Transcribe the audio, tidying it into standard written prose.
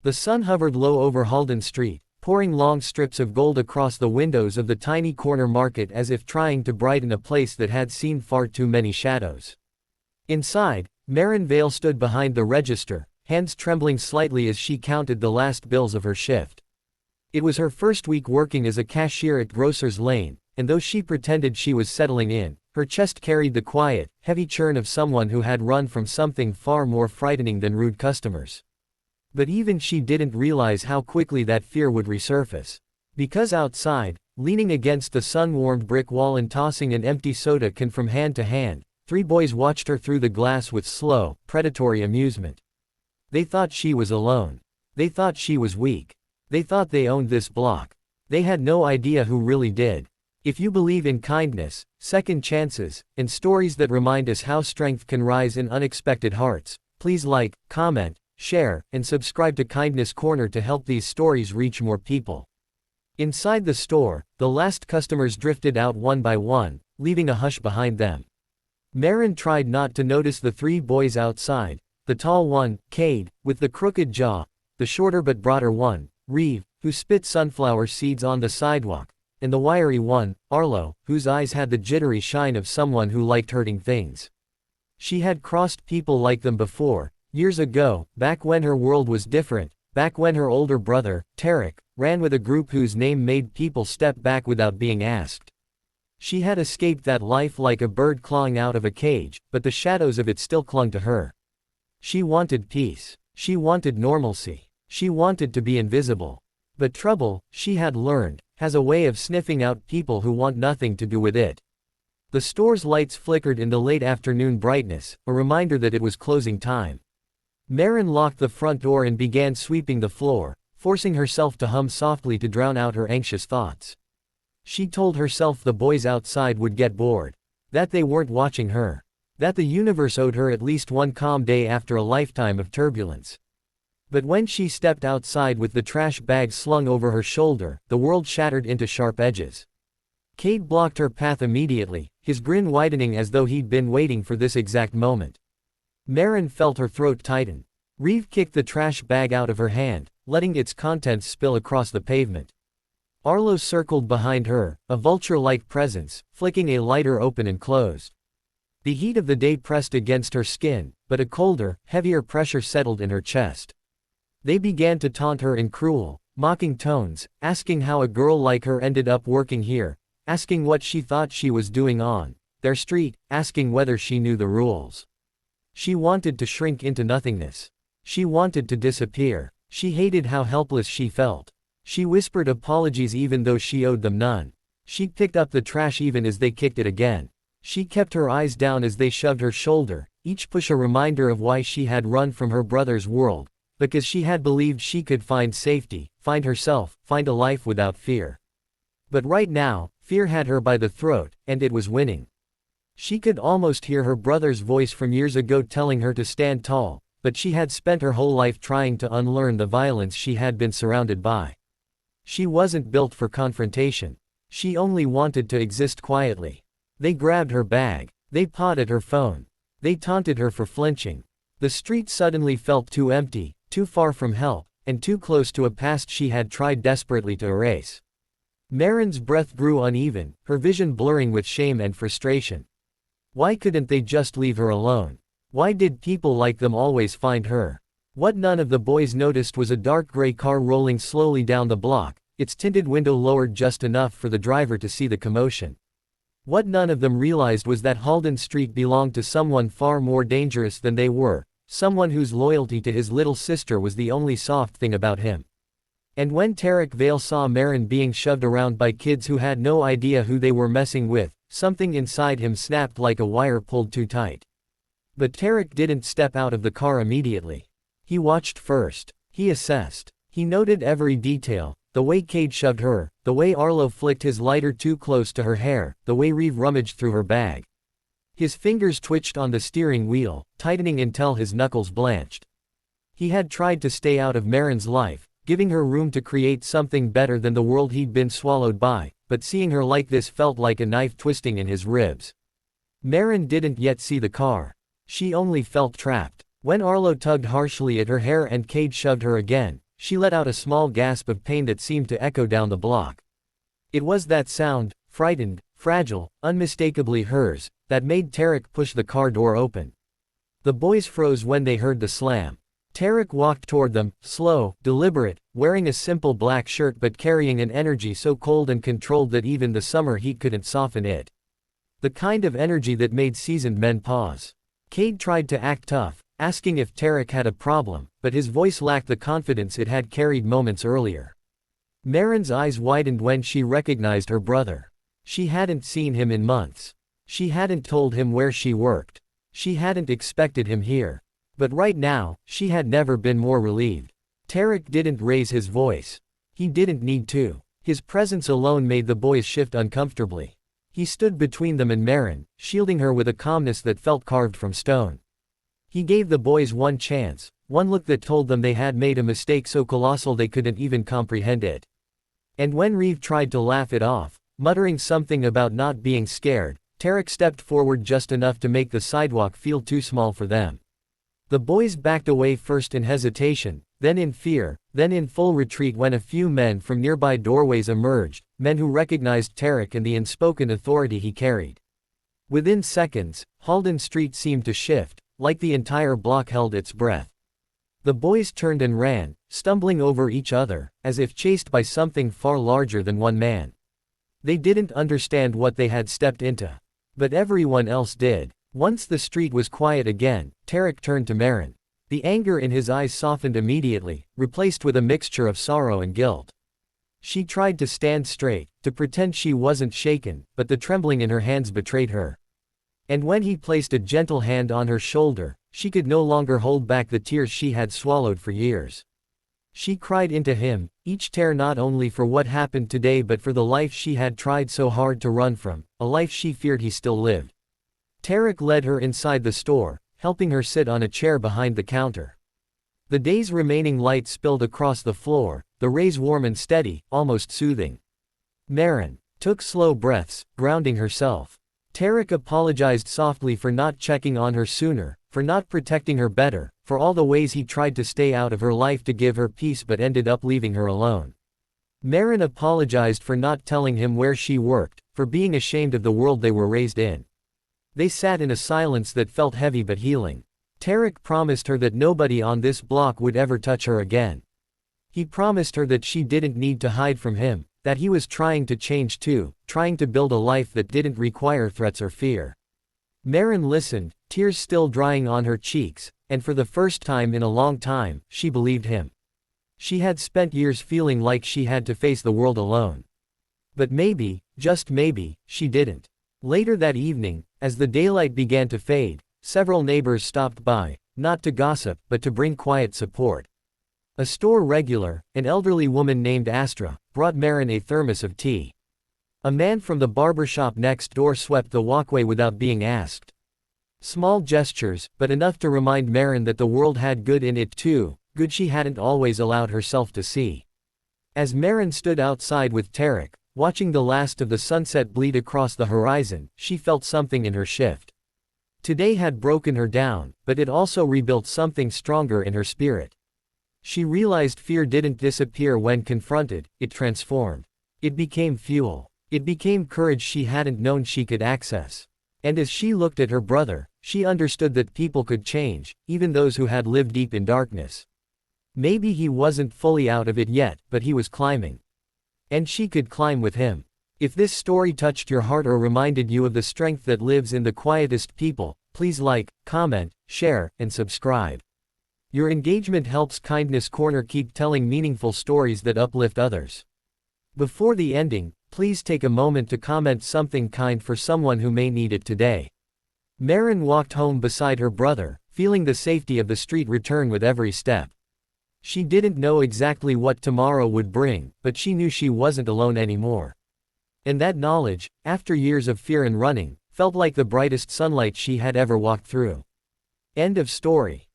The sun hovered low over Halden Street, pouring long strips of gold across the windows of the tiny corner market as if trying to brighten a place that had seen far too many shadows. Inside, Maren Vale stood behind the register, hands trembling slightly as she counted the last bills of her shift. It was her first week working as a cashier at Grocer's Lane, and though she pretended she was settling in, her chest carried the quiet, heavy churn of someone who had run from something far more frightening than rude customers. But even she didn't realize how quickly that fear would resurface. Because outside, leaning against the sun-warmed brick wall and tossing an empty soda can from hand to hand, 3 boys watched her through the glass with slow, predatory amusement. They thought she was alone. They thought she was weak. They thought they owned this block. They had no idea who really did. If you believe in kindness, second chances, and stories that remind us how strength can rise in unexpected hearts, please like, comment, share, and subscribe to Kindness Corner to help these stories reach more people. Inside the store, the last customers drifted out one by one, leaving a hush behind them. Maren tried not to notice the 3 boys outside, the tall one, Cade, with the crooked jaw, the shorter but broader one, Reeve, who spit sunflower seeds on the sidewalk, and the wiry one, Arlo, whose eyes had the jittery shine of someone who liked hurting things. She had crossed people like them before, years ago, back when her world was different, back when her older brother, Tarek, ran with a group whose name made people step back without being asked. She had escaped that life like a bird clawing out of a cage, but the shadows of it still clung to her. She wanted peace. She wanted normalcy. She wanted to be invisible. But trouble, she had learned, has a way of sniffing out people who want nothing to do with it. The store's lights flickered in the late afternoon brightness, a reminder that it was closing time. Maren locked the front door and began sweeping the floor, forcing herself to hum softly to drown out her anxious thoughts. She told herself the boys outside would get bored, that they weren't watching her, that the universe owed her at least one calm day after a lifetime of turbulence. But when she stepped outside with the trash bag slung over her shoulder, the world shattered into sharp edges. Cade blocked her path immediately, his grin widening as though he'd been waiting for this exact moment. Maren felt her throat tighten. Reeve kicked the trash bag out of her hand, letting its contents spill across the pavement. Arlo circled behind her, a vulture-like presence, flicking a lighter open and closed. The heat of the day pressed against her skin, but a colder, heavier pressure settled in her chest. They began to taunt her in cruel, mocking tones, asking how a girl like her ended up working here, asking what she thought she was doing on their street, asking whether she knew the rules. She wanted to shrink into nothingness. She wanted to disappear. She hated how helpless she felt. She whispered apologies even though she owed them none. She picked up the trash even as they kicked it again. She kept her eyes down as they shoved her shoulder, each push a reminder of why she had run from her brother's world, because she had believed she could find safety, find herself, find a life without fear. But right now, fear had her by the throat, and it was winning. She could almost hear her brother's voice from years ago telling her to stand tall, but she had spent her whole life trying to unlearn the violence she had been surrounded by. She wasn't built for confrontation. She only wanted to exist quietly. They grabbed her bag. They pawed at her phone. They taunted her for flinching. The street suddenly felt too empty, too far from help, and too close to a past she had tried desperately to erase. Maren's breath grew uneven, her vision blurring with shame and frustration. Why couldn't they just leave her alone? Why did people like them always find her? What none of the boys noticed was a dark gray car rolling slowly down the block, its tinted window lowered just enough for the driver to see the commotion. What none of them realized was that Halden Street belonged to someone far more dangerous than they were, someone whose loyalty to his little sister was the only soft thing about him. And when Tarek Vale saw Maren being shoved around by kids who had no idea who they were messing with, something inside him snapped like a wire pulled too tight. But Tarek didn't step out of the car immediately. He watched first. He assessed. He noted every detail, the way Cade shoved her, the way Arlo flicked his lighter too close to her hair, the way Reeve rummaged through her bag. His fingers twitched on the steering wheel, tightening until his knuckles blanched. He had tried to stay out of Maren's life, giving her room to create something better than the world he'd been swallowed by, but seeing her like this felt like a knife twisting in his ribs. Maren didn't yet see the car. She only felt trapped. When Arlo tugged harshly at her hair and Cade shoved her again, she let out a small gasp of pain that seemed to echo down the block. It was that sound, frightened, fragile, unmistakably hers, that made Tarek push the car door open. The boys froze when they heard the slam. Tarek walked toward them, slow, deliberate, wearing a simple black shirt but carrying an energy so cold and controlled that even the summer heat couldn't soften it. The kind of energy that made seasoned men pause. Cade tried to act tough, asking if Tarek had a problem, but his voice lacked the confidence it had carried moments earlier. Marin's eyes widened when she recognized her brother. She hadn't seen him in months. She hadn't told him where she worked. She hadn't expected him here. But right now, she had never been more relieved. Tarek didn't raise his voice. He didn't need to. His presence alone made the boys shift uncomfortably. He stood between them and Marin, shielding her with a calmness that felt carved from stone. He gave the boys one chance, one look that told them they had made a mistake so colossal they couldn't even comprehend it. And when Reeve tried to laugh it off, muttering something about not being scared, Tarek stepped forward just enough to make the sidewalk feel too small for them. The boys backed away first in hesitation, then in fear, then in full retreat when a few men from nearby doorways emerged, men who recognized Tarek and the unspoken authority he carried. Within seconds, Halden Street seemed to shift, like the entire block held its breath. The boys turned and ran, stumbling over each other, as if chased by something far larger than one man. They didn't understand what they had stepped into. But everyone else did. Once the street was quiet again, Tarek turned to Marin. The anger in his eyes softened immediately, replaced with a mixture of sorrow and guilt. She tried to stand straight, to pretend she wasn't shaken, but the trembling in her hands betrayed her. And when he placed a gentle hand on her shoulder, she could no longer hold back the tears she had swallowed for years. She cried into him, each tear not only for what happened today but for the life she had tried so hard to run from, a life she feared he still lived. Tarek led her inside the store, helping her sit on a chair behind the counter. The day's remaining light spilled across the floor, the rays warm and steady, almost soothing. Marin took slow breaths, grounding herself. Tarek apologized softly for not checking on her sooner, for not protecting her better, for all the ways he tried to stay out of her life to give her peace but ended up leaving her alone. Marin apologized for not telling him where she worked, for being ashamed of the world they were raised in. They sat in a silence that felt heavy but healing. Tarek promised her that nobody on this block would ever touch her again. He promised her that she didn't need to hide from him, that he was trying to change too, trying to build a life that didn't require threats or fear. Marin listened, tears still drying on her cheeks, and for the first time in a long time, she believed him. She had spent years feeling like she had to face the world alone. But maybe, just maybe, she didn't. Later that evening, as the daylight began to fade, several neighbors stopped by, not to gossip, but to bring quiet support. A store regular, an elderly woman named Astra, brought Marin a thermos of tea. A man from the barber shop next door swept the walkway without being asked. Small gestures, but enough to remind Marin that the world had good in it too, good she hadn't always allowed herself to see. As Marin stood outside with Tarek, watching the last of the sunset bleed across the horizon, she felt something in her shift. Today had broken her down, but it also rebuilt something stronger in her spirit. She realized fear didn't disappear when confronted, it transformed. It became fuel. It became courage she hadn't known she could access. And as she looked at her brother, she understood that people could change, even those who had lived deep in darkness. Maybe he wasn't fully out of it yet, but he was climbing. And she could climb with him. If this story touched your heart or reminded you of the strength that lives in the quietest people, please like, comment, share, and subscribe. Your engagement helps Kindness Corner keep telling meaningful stories that uplift others. Before the ending, please take a moment to comment something kind for someone who may need it today. Marin walked home beside her brother, feeling the safety of the street return with every step. She didn't know exactly what tomorrow would bring, but she knew she wasn't alone anymore. And that knowledge, after years of fear and running, felt like the brightest sunlight she had ever walked through. End of story.